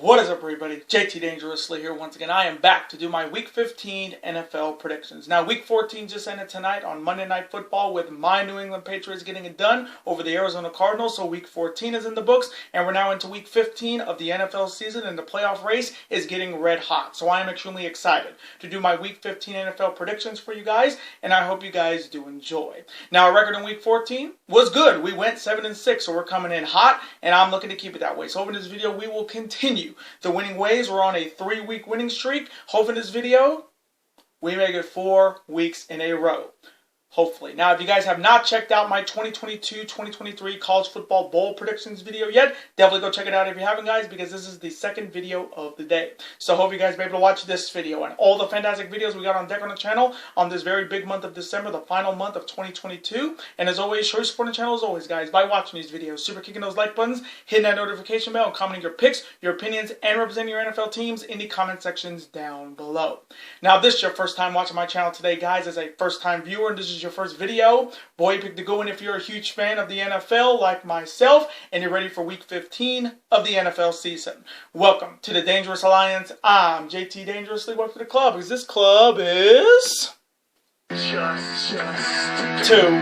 What is up, everybody? JT Dangerously here once again. I am back to do my Week 15 NFL predictions. Now, Week 14 just ended tonight on Monday Night Football with my New England Patriots getting it done over the Arizona Cardinals. So Week 14 is in the books, and we're now into Week 15 of the NFL season, and the playoff race is getting red hot. So I am extremely excited to do my Week 15 NFL predictions for you guys, and I hope you guys do enjoy. Now, our record in Week 14 was good. We went 7-6, so we're coming in hot, and I'm looking to keep it that way. So over this video, we will continue the winning ways. We're on a 3-week winning streak. Hopefully in this video, we make it 4 weeks in a row. Hopefully. Now, if you guys have not checked out my 2022-2023 College Football Bowl predictions video yet, definitely go check it out if you haven't, guys, because this is the second video of the day. So, hope you guys be able to watch this video and all the fantastic videos we got on deck on the channel on this very big month of December, the final month of 2022. And as always, show your support on the channel as always, guys, by watching these videos, super kicking those like buttons, hitting that notification bell, and commenting your picks, your opinions, and representing your NFL teams in the comment sections down below. Now, if this is your first time watching my channel today, guys, as a first-time viewer, and this is your first video, boy, you picked the good one if you're a huge fan of the NFL like myself and you're ready for Week 15 of the NFL season. Welcome to the Dangerous Alliance. I'm JT Dangerously. Welcome to the club, because this club is just two.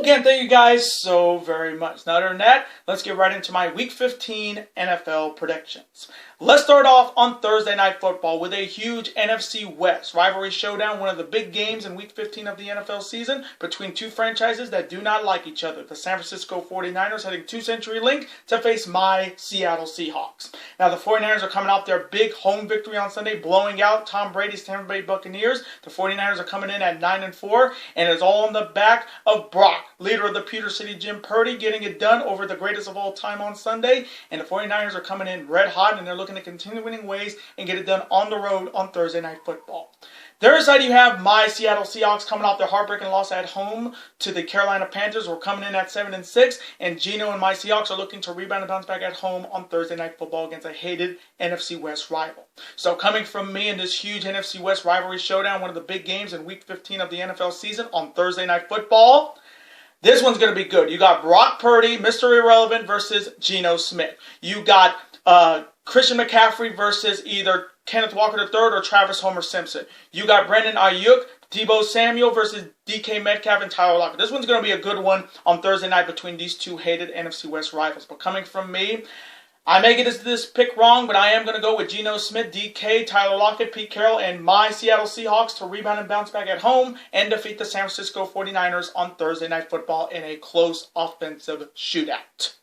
Again, thank you guys so very much. Now, other than that, let's get right into my Week 15 NFL predictions. Let's start off on Thursday Night Football with a huge NFC West rivalry showdown, one of the big games in Week 15 of the NFL season between two franchises that do not like each other. The San Francisco 49ers heading to CenturyLink to face my Seattle Seahawks. Now, the 49ers are coming off their big home victory on Sunday, blowing out Tom Brady's Tampa Bay Buccaneers. The 49ers are coming in at 9-4, and it's all on the back of Brock, leader of the Peter City Jim Purdy, getting it done over the greatest of all time on Sunday. And the 49ers are coming in red hot, and they're looking to continue winning ways and get it done on the road on Thursday Night Football. Their side, you have my Seattle Seahawks coming off their heartbreaking loss at home to the Carolina Panthers. We're coming in at 7-6, and Gino and my Seahawks are looking to rebound and bounce back at home on Thursday Night Football against a hated NFC West rival. So coming from me in this huge NFC West rivalry showdown, one of the big games in Week 15 of the NFL season on Thursday Night Football, this one's going to be good. You got Brock Purdy, Mr. Irrelevant, versus Geno Smith. You got Christian McCaffrey versus either Kenneth Walker III or Travis Homer Simpson. You got Brandon Ayuk, Deebo Samuel versus DK Metcalf and Tyler Lockett. This one's going to be a good one on Thursday night between these two hated NFC West rivals. But coming from me, I may get this pick wrong, but I am going to go with Geno Smith, DK, Tyler Lockett, Pete Carroll, and my Seattle Seahawks to rebound and bounce back at home and defeat the San Francisco 49ers on Thursday Night Football in a close offensive shootout.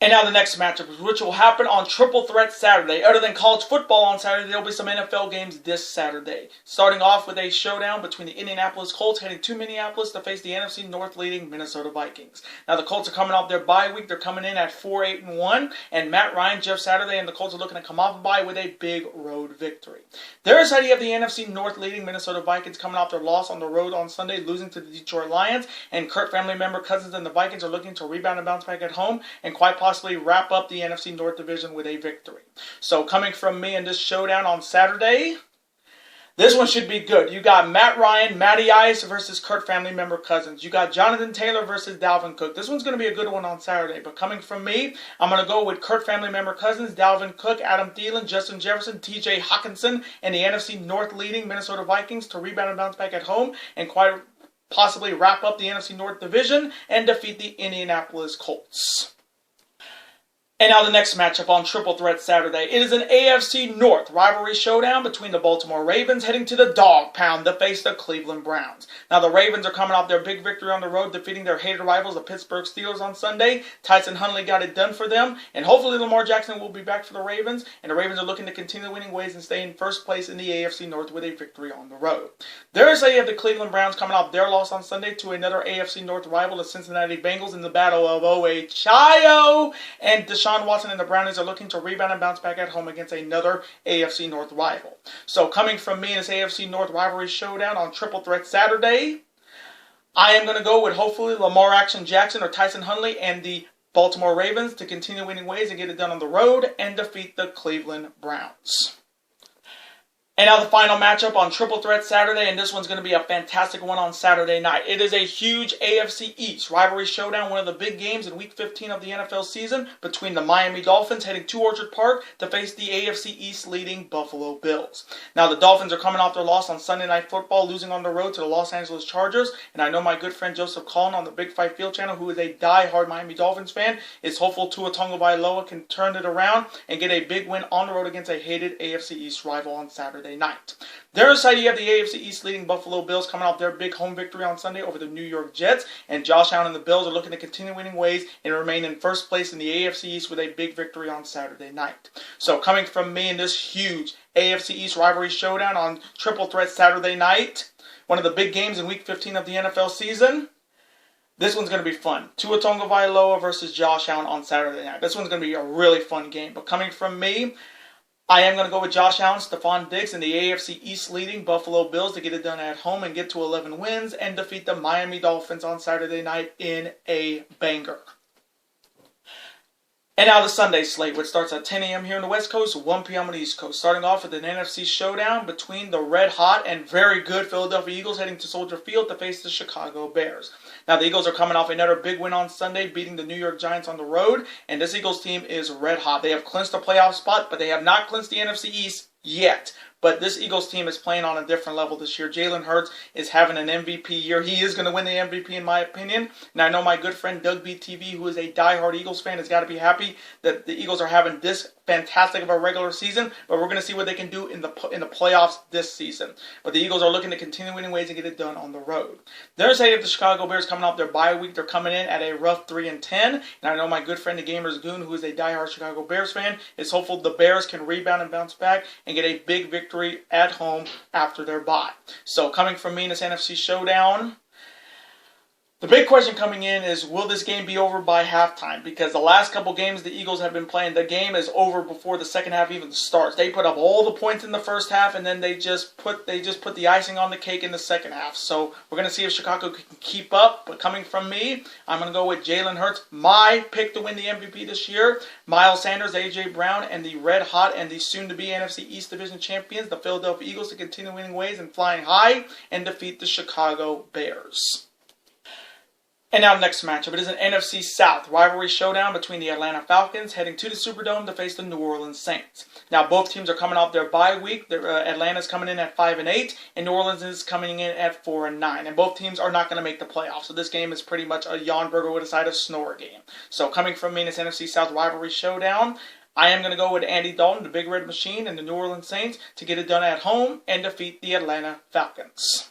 And now the next matchup, which will happen on Triple Threat Saturday. Other than college football on Saturday, there will be some NFL games this Saturday. Starting off with a showdown between the Indianapolis Colts heading to Minneapolis to face the NFC North leading Minnesota Vikings. Now the Colts are coming off their bye week. They're coming in at 4-8-1. And Matt Ryan, Jeff Saturday, and the Colts are looking to come off a bye with a big road victory. Their side, you have the NFC North leading Minnesota Vikings coming off their loss on the road on Sunday, losing to the Detroit Lions. And Kurt family member Cousins and the Vikings are looking to rebound and bounce back at home and quite possibly wrap up the NFC North Division with a victory. So coming from me in this showdown on Saturday, this one should be good. You got Matt Ryan, Matty Ice versus Kurt family member Cousins. You got Jonathan Taylor versus Dalvin Cook. This one's going to be a good one on Saturday. But coming from me, I'm going to go with Kurt family member Cousins, Dalvin Cook, Adam Thielen, Justin Jefferson, TJ Hawkinson, and the NFC North leading Minnesota Vikings to rebound and bounce back at home and quite possibly wrap up the NFC North Division and defeat the Indianapolis Colts. And now the next matchup on Triple Threat Saturday. It is an AFC North rivalry showdown between the Baltimore Ravens heading to the Dog Pound to face the Cleveland Browns. Now the Ravens are coming off their big victory on the road, defeating their hated rivals, the Pittsburgh Steelers, on Sunday. Tyson Huntley got it done for them, and hopefully Lamar Jackson will be back for the Ravens. And the Ravens are looking to continue winning ways and stay in first place in the AFC North with a victory on the road. Thursday, you have the Cleveland Browns coming off their loss on Sunday to another AFC North rival, the Cincinnati Bengals, in the battle of Ohio. And Deshaun Watson and the Brownies are looking to rebound and bounce back at home against another AFC North rival. So coming from me in this AFC North rivalry showdown on Triple Threat Saturday, I am going to go with hopefully Lamar Action Jackson or Tyson Huntley and the Baltimore Ravens to continue winning ways and get it done on the road and defeat the Cleveland Browns. And now the final matchup on Triple Threat Saturday, and this one's going to be a fantastic one on Saturday night. It is a huge AFC East rivalry showdown, one of the big games in Week 15 of the NFL season between the Miami Dolphins heading to Orchard Park to face the AFC East leading Buffalo Bills. Now the Dolphins are coming off their loss on Sunday Night Football, losing on the road to the Los Angeles Chargers, and I know my good friend Joseph Collin on the Big Five Field channel, who is a die-hard Miami Dolphins fan, is hopeful Tua Tagovailoa can turn it around and get a big win on the road against a hated AFC East rival on Saturday night. Their side, you have the AFC East leading Buffalo Bills coming off their big home victory on Sunday over the New York Jets, and Josh Allen and the Bills are looking to continue winning ways and remain in first place in the AFC East with a big victory on Saturday night. So coming from me in this huge AFC East rivalry showdown on Triple Threat Saturday night, one of the big games in Week 15 of the NFL season, this one's going to be fun. Tua Tagovailoa versus Josh Allen on Saturday night. This one's going to be a really fun game. But coming from me, I am going to go with Josh Allen, Stephon Diggs, and the AFC East leading Buffalo Bills to get it done at home and get to 11 wins and defeat the Miami Dolphins on Saturday night in a banger. And now the Sunday slate, which starts at 10 a.m. here on the West Coast, 1 p.m. on the East Coast. Starting off with an NFC showdown between the red-hot and very good Philadelphia Eagles heading to Soldier Field to face the Chicago Bears. Now, the Eagles are coming off another big win on Sunday, beating the New York Giants on the road. And this Eagles team is red-hot. They have clinched a playoff spot, but they have not clinched the NFC East yet. But this Eagles team is playing on a different level this year. Jalen Hurts is having an MVP year. He is going to win the MVP in my opinion. And I know my good friend Doug BTV, who is a diehard Eagles fan, has got to be happy that the Eagles are having this fantastic of a regular season. But we're going to see what they can do in the playoffs this season. But the Eagles are looking to continue winning ways and get it done on the road. There's the Chicago Bears coming off their bye week. They're coming in at a rough 3-10. And I know my good friend the Gamers Goon, who is a diehard Chicago Bears fan, is hopeful the Bears can rebound and bounce back and get a big victory at home after their bye. So coming from me in this NFC showdown, the big question coming in is, will this game be over by halftime? Because the last couple games the Eagles have been playing, the game is over before the second half even starts. They put up all the points in the first half, and then they just put the icing on the cake in the second half. So we're going to see if Chicago can keep up. But coming from me, I'm going to go with Jalen Hurts, my pick to win the MVP this year, Miles Sanders, A.J. Brown, and the red-hot and the soon-to-be NFC East Division champions, the Philadelphia Eagles, to continue winning ways and flying high and defeat the Chicago Bears. And now next matchup, it is an NFC South rivalry showdown between the Atlanta Falcons heading to the Superdome to face the New Orleans Saints. Now both teams are coming off their bye week. Atlanta's coming in at 5-8, and New Orleans is coming in at 4-9. And both teams are not going to make the playoffs. So this game is pretty much a yawn burger with a side of snore game. So coming from me in this NFC South rivalry showdown, I am going to go with Andy Dalton, the Big Red Machine, and the New Orleans Saints to get it done at home and defeat the Atlanta Falcons.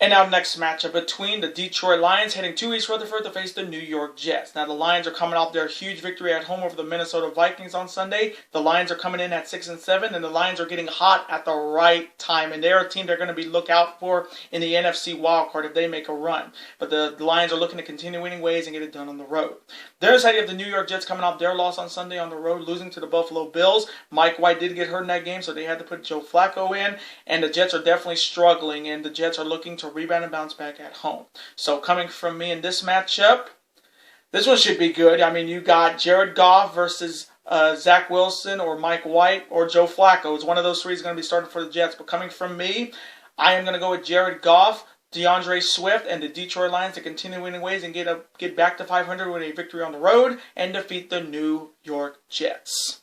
And now next matchup between the Detroit Lions heading to East Rutherford to face the New York Jets. Now the Lions are coming off their huge victory at home over the Minnesota Vikings on Sunday. The Lions are coming in at 6-7, and the Lions are getting hot at the right time. And they're a team they're going to be looked out for in the NFC wildcard if they make a run. But the Lions are looking to continue winning ways and get it done on the road. There's how you have the New York Jets coming off their loss on Sunday on the road, losing to the Buffalo Bills. Mike White did get hurt in that game, so they had to put Joe Flacco in. And the Jets are definitely struggling, and the Jets are looking to rebound and bounce back at home. So coming from me in this matchup, this one should be good. I mean, you got Jared Goff versus Zach Wilson or Mike White or Joe Flacco. It's one of those three is going to be starting for the Jets. But coming from me, I am going to go with Jared Goff, DeAndre Swift, and the Detroit Lions to continue winning ways and get back to 500 with a victory on the road and defeat the New York Jets.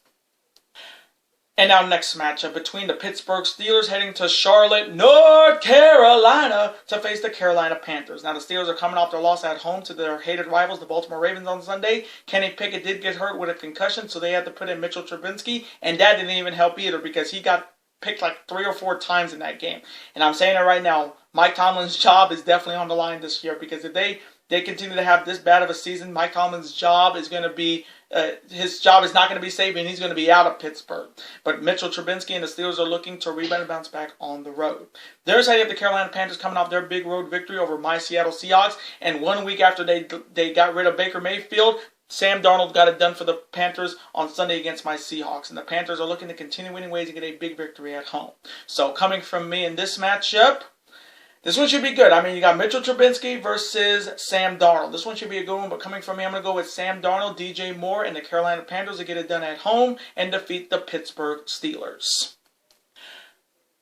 And now next matchup between the Pittsburgh Steelers heading to Charlotte, North Carolina to face the Carolina Panthers. Now the Steelers are coming off their loss at home to their hated rivals, the Baltimore Ravens, on Sunday. Kenny Pickett did get hurt with a concussion, so they had to put in Mitchell Trubisky, and that didn't even help either because he got picked like 3 or 4 times in that game. And I'm saying it right now, Mike Tomlin's job is definitely on the line this year because if they continue to have this bad of a season, Mike Tomlin's job is going to be his job is not going to be safe, and he's going to be out of Pittsburgh. But Mitchell Trubisky and the Steelers are looking to rebound and bounce back on the road. There's how you have the Carolina Panthers coming off their big road victory over my Seattle Seahawks. And 1 week after they got rid of Baker Mayfield, Sam Darnold got it done for the Panthers on Sunday against my Seahawks. And the Panthers are looking to continue winning ways and get a big victory at home. So coming from me in this matchup, this one should be good. I mean, you got Mitchell Trubisky versus Sam Darnold. This one should be a good one, but coming from me, I'm going to go with Sam Darnold, DJ Moore, and the Carolina Panthers to get it done at home and defeat the Pittsburgh Steelers.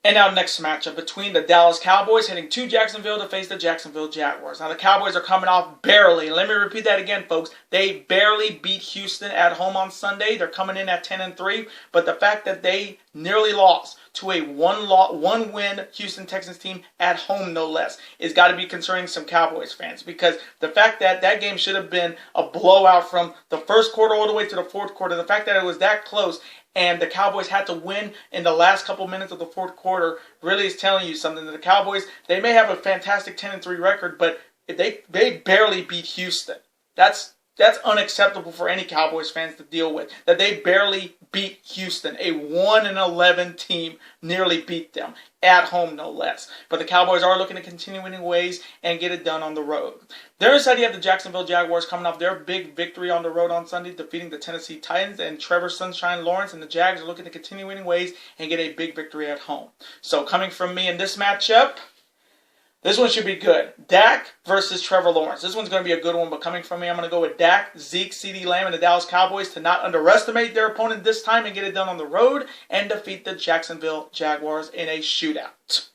And now next matchup between the Dallas Cowboys heading to Jacksonville to face the Jacksonville Jaguars. Now the Cowboys are coming off barely, and let me repeat that again, folks. They barely beat Houston at home on Sunday. They're coming in at 10-3, but the fact that they nearly lost to a one-win Houston Texans team at home, no less, is got to be concerning some Cowboys fans, because the fact that that game should have been a blowout from the first quarter all the way to the fourth quarter, the fact that it was that close and the Cowboys had to win in the last couple minutes of the fourth quarter really is telling you something. That the Cowboys, they may have a fantastic 10-3 record, but they barely beat Houston. That's unacceptable for any Cowboys fans to deal with. That they barely beat Houston, a 1-11 team, nearly beat them at home, no less. But the Cowboys are looking to continue winning ways and get it done on the road. Their side, you have the Jacksonville Jaguars coming off their big victory on the road on Sunday, defeating the Tennessee Titans, and Trevor Sunshine Lawrence and the Jags are looking to continue winning ways and get a big victory at home. So coming from me in this matchup, this one should be good. Dak versus Trevor Lawrence. This one's going to be a good one, but coming from me, I'm going to go with Dak, Zeke, CeeDee Lamb, and the Dallas Cowboys to not underestimate their opponent this time and get it done on the road and defeat the Jacksonville Jaguars in a shootout.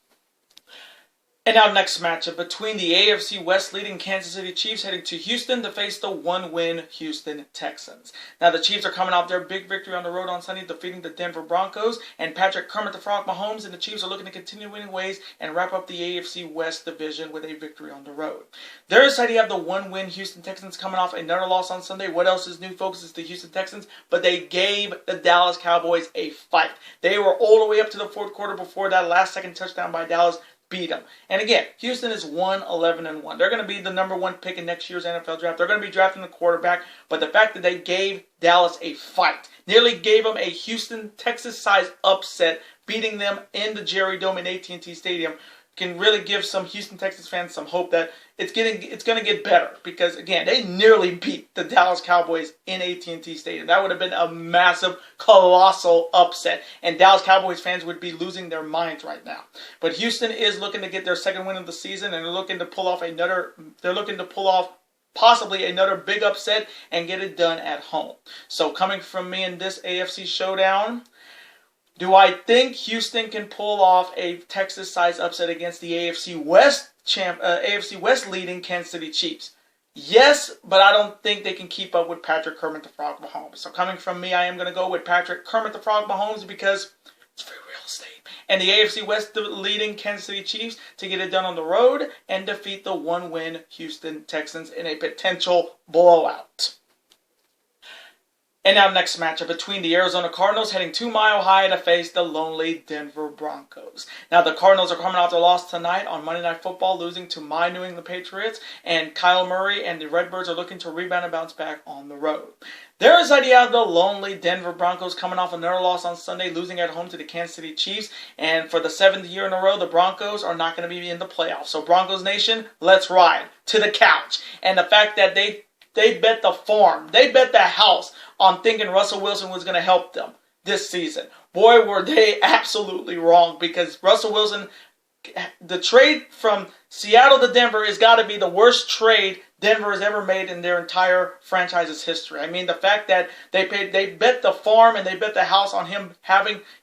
And now next matchup between the AFC West leading Kansas City Chiefs heading to Houston to face the one-win Houston Texans. Now the Chiefs are coming off their big victory on the road on Sunday, defeating the Denver Broncos, and Patrick Kermit the Frog Mahomes and the Chiefs are looking to continue winning ways and wrap up the AFC West division with a victory on the road. Their side, you have the one-win Houston Texans coming off another loss on Sunday. What else is new, folks? It's the Houston Texans, but they gave the Dallas Cowboys a fight. They were all the way up to the fourth quarter before that last-second touchdown by Dallas beat them. And again, Houston is 1-11-1. They're going to be the number one pick in next year's NFL draft. They're going to be drafting the quarterback. But the fact that they gave Dallas a fight, nearly gave them a Houston, Texas-sized upset, beating them in the Jerry Dome in AT&T Stadium, can really give some Houston Texans fans some hope that it's going to get better. Because, again, they nearly beat the Dallas Cowboys in AT&T Stadium. That would have been a massive, colossal upset. And Dallas Cowboys fans would be losing their minds right now. But Houston is looking to get their second win of the season, and they're looking to pull off possibly another big upset and get it done at home. So coming from me in this AFC showdown, do I think Houston can pull off a Texas-sized upset against the AFC West leading Kansas City Chiefs? Yes, but I don't think they can keep up with Patrick Kermit the Frog Mahomes. So coming from me, I am going to go with Patrick Kermit the Frog Mahomes because it's free real estate. And the AFC West leading Kansas City Chiefs to get it done on the road and defeat the one-win Houston Texans in a potential blowout. And now next matchup between the Arizona Cardinals heading to Mile High to face the lonely Denver Broncos. Now the Cardinals are coming off their loss tonight on Monday Night Football, losing to my New England Patriots, and Kyle Murray and the Redbirds are looking to rebound and bounce back on the road. There is idea of the lonely Denver Broncos coming off another loss on Sunday, losing at home to the Kansas City Chiefs, and for the 7th year in a row, the Broncos are not going to be in the playoffs. So Broncos Nation, let's ride to the couch. And the fact that they bet the farm, they bet the house on thinking Russell Wilson was going to help them this season. Boy, were they absolutely wrong, because Russell Wilson, the trade from Seattle to Denver has got to be the worst trade Denver has ever made in their entire franchise's history. I mean, the fact that they bet the farm and they bet the house on him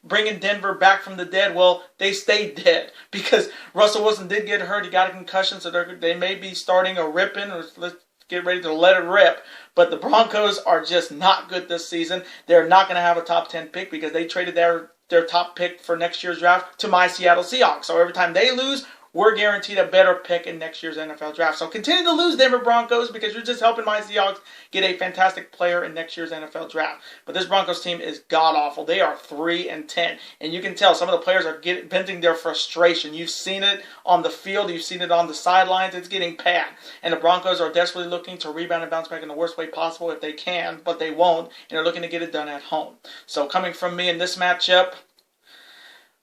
bringing Denver back from the dead. Well, they stayed dead because Russell Wilson did get hurt. He got a concussion, so they may be starting a ripping, or let's get ready to let it rip. But the Broncos are just not good this season. They're not going to have a top 10 pick because they traded their top pick for next year's draft to my Seattle Seahawks. So every time they lose, we're guaranteed a better pick in next year's NFL draft. So continue to lose, Denver Broncos, because you're just helping my Seahawks get a fantastic player in next year's NFL draft. But this Broncos team is god-awful. They are 3-10. And you can tell some of the players are venting their frustration. You've seen it on the field. You've seen it on the sidelines. It's getting bad. And the Broncos are desperately looking to rebound and bounce back in the worst way possible if they can, but they won't. And they're looking to get it done at home. So coming from me in this matchup,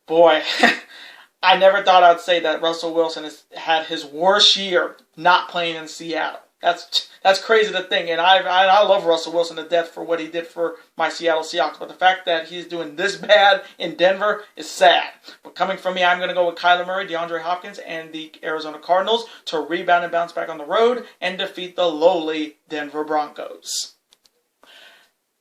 boy, I never thought I'd say that Russell Wilson has had his worst year not playing in Seattle. That's crazy to think, and I love Russell Wilson to death for what he did for my Seattle Seahawks, but the fact that he's doing this bad in Denver is sad. But coming from me, I'm going to go with Kyler Murray, DeAndre Hopkins, and the Arizona Cardinals to rebound and bounce back on the road and defeat the lowly Denver Broncos.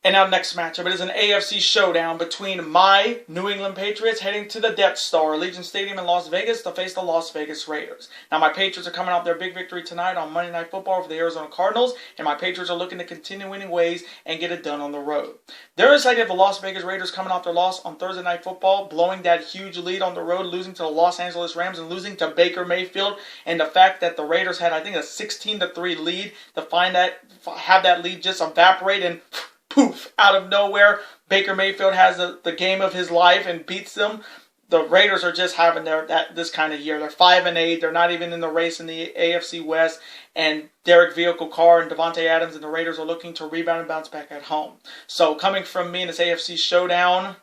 And our next matchup, it is an AFC showdown between my New England Patriots heading to the Death Star, Allegiant Stadium in Las Vegas to face the Las Vegas Raiders. Now, my Patriots are coming off their big victory tonight on Monday Night Football over the Arizona Cardinals, and my Patriots are looking to continue winning ways and get it done on the road. There is idea of the Las Vegas Raiders coming off their loss on Thursday Night Football, blowing that huge lead on the road, losing to the Los Angeles Rams and losing to Baker Mayfield, and the fact that the Raiders had, I think, a 16-3 lead to have that lead just evaporate and poof, out of nowhere, Baker Mayfield has the game of his life and beats them. The Raiders are just having this kind of year. They're 5-8. They're not even in the race in the AFC West. And Derek Vehicle Carr and Devontae Adams and the Raiders are looking to rebound and bounce back at home. So coming from me in this AFC showdown,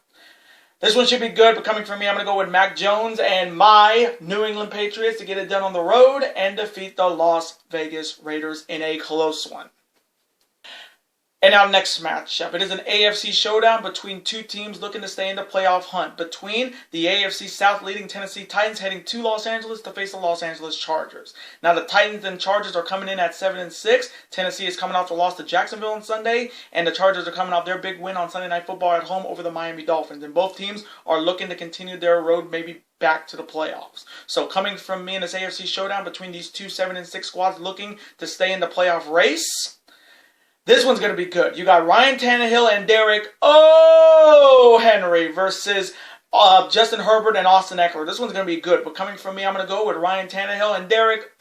this one should be good. But coming from me, I'm going to go with Mac Jones and my New England Patriots to get it done on the road and defeat the Las Vegas Raiders in a close one. And our next matchup, it is an AFC showdown between two teams looking to stay in the playoff hunt. Between the AFC South leading Tennessee Titans heading to Los Angeles to face the Los Angeles Chargers. Now the Titans and Chargers are coming in at 7-6. Tennessee is coming off the loss to Jacksonville on Sunday, and the Chargers are coming off their big win on Sunday Night Football at home over the Miami Dolphins. And both teams are looking to continue their road maybe back to the playoffs. So coming from me in this AFC showdown between these two 7-6 squads looking to stay in the playoff race, this one's going to be good. You got Ryan Tannehill and Derek Henry versus Justin Herbert and Austin Eckler. This one's going to be good. But coming from me, I'm going to go with Ryan Tannehill and Derek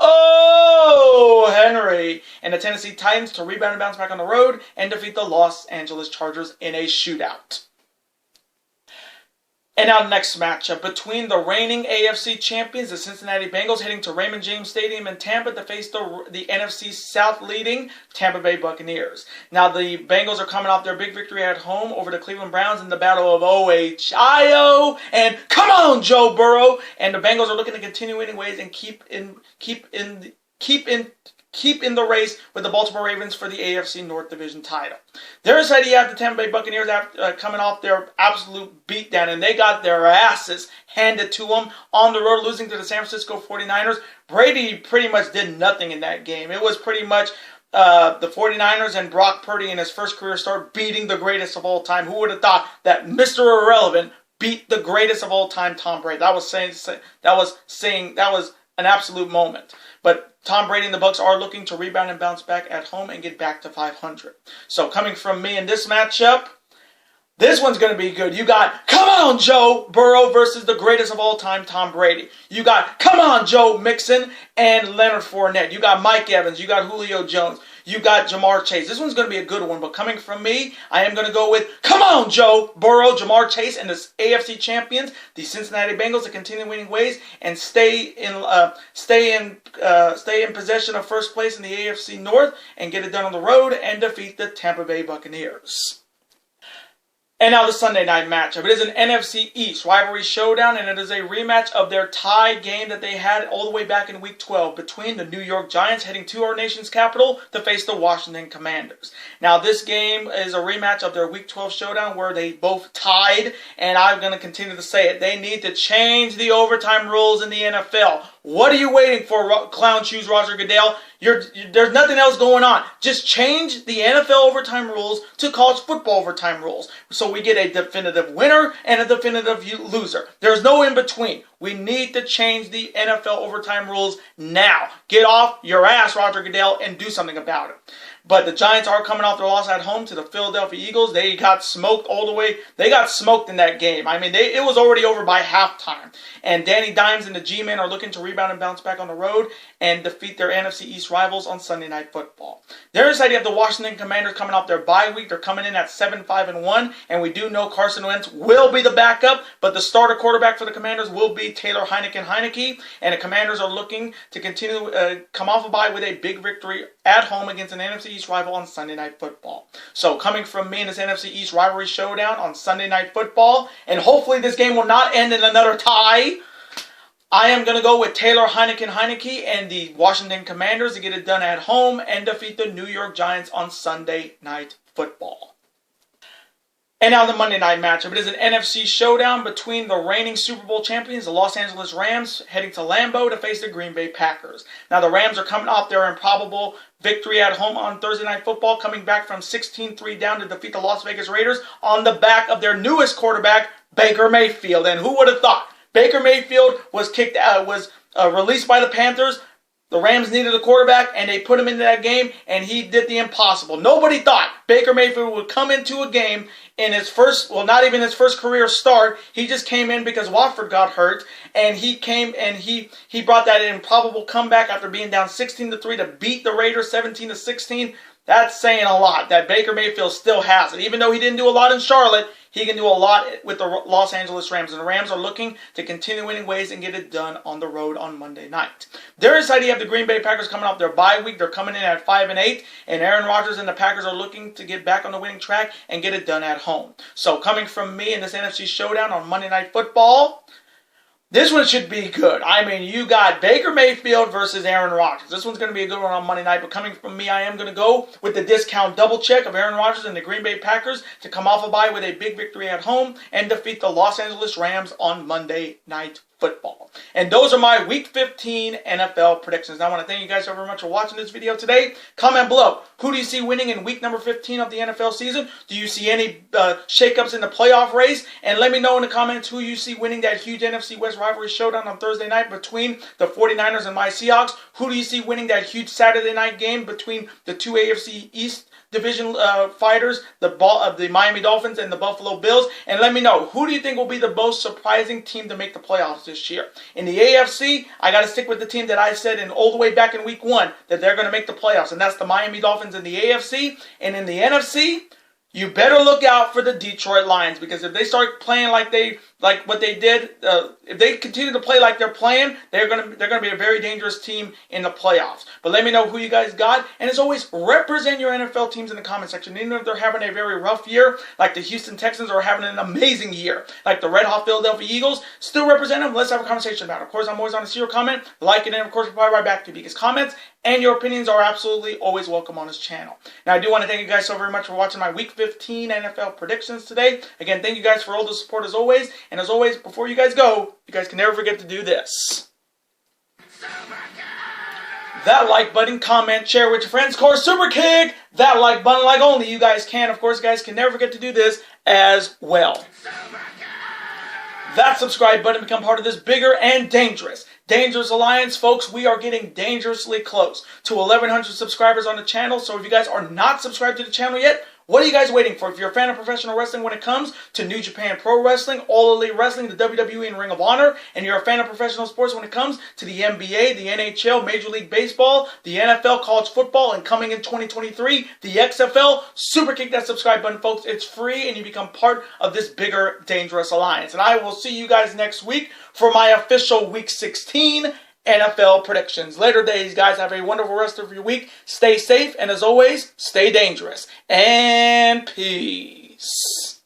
Henry and the Tennessee Titans to rebound and bounce back on the road and defeat the Los Angeles Chargers in a shootout. And our next matchup between the reigning AFC champions, the Cincinnati Bengals, heading to Raymond James Stadium in Tampa to face the NFC South leading Tampa Bay Buccaneers. Now, the Bengals are coming off their big victory at home over the Cleveland Browns in the Battle of Ohio. And come on, Joe Burrow! And the Bengals are looking to continue winning ways and keep in the race with the Baltimore Ravens for the AFC North Division title. Their side, you have the Tampa Bay Buccaneers coming off their absolute beatdown, and they got their asses handed to them on the road, losing to the San Francisco 49ers. Brady pretty much did nothing in that game. It was pretty much the 49ers and Brock Purdy in his first career start beating the greatest of all time. Who would have thought that Mr. Irrelevant beat the greatest of all time, Tom Brady? That was an absolute moment. But Tom Brady and the Bucs are looking to rebound and bounce back at home and get back to 500. So coming from me in this matchup, this one's going to be good. You got, come on, Joe Burrow versus the greatest of all time, Tom Brady. You got, come on, Joe Mixon and Leonard Fournette. You got Mike Evans. You got Julio Jones. You got Jamar Chase. This one's going to be a good one, but coming from me, I am going to go with, come on, Joe Burrow, Jamar Chase, and the AFC champions, the Cincinnati Bengals, to continue winning ways and stay in possession of first place in the AFC North and get it done on the road and defeat the Tampa Bay Buccaneers. And now the Sunday night matchup. It is an NFC East rivalry showdown, and it is a rematch of their tie game that they had all the way back in Week 12 between the New York Giants heading to our nation's capital to face the Washington Commanders. Now, this game is a rematch of their Week 12 showdown where they both tied, and I'm going to continue to say it. They need to change the overtime rules in the NFL. What are you waiting for, Clown Shoes Roger Goodell? There's nothing else going on. Just change the NFL overtime rules to college football overtime rules so we get a definitive winner and a definitive loser. There's no in between. We need to change the NFL overtime rules now. Get off your ass, Roger Goodell, and do something about it. But the Giants are coming off their loss at home to the Philadelphia Eagles. They got smoked all the way. They got smoked in that game. I mean, it was already over by halftime. And Danny Dimes and the G-Men are looking to rebound and bounce back on the road and defeat their NFC East rivals on Sunday Night Football. There's the idea of the Washington Commanders coming off their bye week. They're coming in at 7-5-1, and we do know Carson Wentz will be the backup, but the starter quarterback for the Commanders will be Taylor Heineke, and the Commanders are looking to continue come off a bye with a big victory at home against an NFC East rival on Sunday Night Football. So coming from me in this NFC East rivalry showdown on Sunday Night Football, and hopefully this game will not end in another tie, I am going to go with Taylor Heineke and the Washington Commanders to get it done at home and defeat the New York Giants on Sunday Night Football. And now the Monday night matchup. It is an NFC showdown between the reigning Super Bowl champions, the Los Angeles Rams, heading to Lambeau to face the Green Bay Packers. Now the Rams are coming off their improbable victory at home on Thursday Night Football, coming back from 16-3 down to defeat the Las Vegas Raiders on the back of their newest quarterback, Baker Mayfield. And who would have thought? Baker Mayfield was released by the Panthers. The Rams needed a quarterback, and they put him into that game, and he did the impossible. Nobody thought Baker Mayfield would come into a game in his first, well, not even his first career start. He just came in because Watford got hurt, and he came and he brought that improbable comeback after being down 16-3 to beat the Raiders 17-16. That's saying a lot that Baker Mayfield still has it. Even though he didn't do a lot in Charlotte, he can do a lot with the Los Angeles Rams. And the Rams are looking to continue winning ways and get it done on the road on Monday night. Their side, you have the Green Bay Packers coming off their bye week. They're coming in at 5-8. And Aaron Rodgers and the Packers are looking to get back on the winning track and get it done at home. So coming from me in this NFC showdown on Monday Night Football, this one should be good. I mean, you got Baker Mayfield versus Aaron Rodgers. This one's going to be a good one on Monday night. But coming from me, I am going to go with the discount double check of Aaron Rodgers and the Green Bay Packers to come off a bye with a big victory at home and defeat the Los Angeles Rams on Monday Night Football. And those are my Week 15 NFL predictions. Now, I want to thank you guys so very much for watching this video today. Comment below. Who do you see winning in week number 15 of the NFL season? Do you see any shakeups in the playoff race? And let me know in the comments who you see winning that huge NFC West rivalry showdown on Thursday night between the 49ers and my Seahawks. Who do you see winning that huge Saturday night game between the two AFC East division fighters, the Miami Dolphins and the Buffalo Bills? And let me know, who do you think will be the most surprising team to make the playoffs this year? In the AFC, I got to stick with the team that I said all the way back in week 1 that they're going to make the playoffs, and that's the Miami Dolphins in the AFC. And in the NFC, you better look out for the Detroit Lions, because if they start playing like what they did, if they continue to play like they're playing, they're gonna be a very dangerous team in the playoffs. But let me know who you guys got, and as always, represent your NFL teams in the comment section. Even if they're having a very rough year, like the Houston Texans are having an amazing year, like the Red Hot Philadelphia Eagles, still represent them. Let's have a conversation about it. Of course, I'm always on to see your comment, like it, and of course, reply right back to you, because comments and your opinions are absolutely always welcome on this channel. Now, I do want to thank you guys so very much for watching my Week 15 NFL predictions today. Again, thank you guys for all the support as always. And as always, before you guys go, you guys can never forget to do this. That like button, comment, share with your friends. Of course, super kick that like button like only you guys can. Of course, you guys can never forget to do this as well. That subscribe button, become part of this bigger and dangerous alliance. Folks, we are getting dangerously close to 1,100 subscribers on the channel. So if you guys are not subscribed to the channel yet, what are you guys waiting for? If you're a fan of professional wrestling when it comes to New Japan Pro Wrestling, All Elite Wrestling, the WWE, and Ring of Honor, and you're a fan of professional sports when it comes to the NBA, the NHL, Major League Baseball, the NFL, college football, and coming in 2023, the XFL, super kick that subscribe button, folks. It's free, and you become part of this bigger, dangerous alliance. And I will see you guys next week for my official Week 16 NFL predictions. Later days, guys. Have a wonderful rest of your week. Stay safe, and as always, stay dangerous. And peace.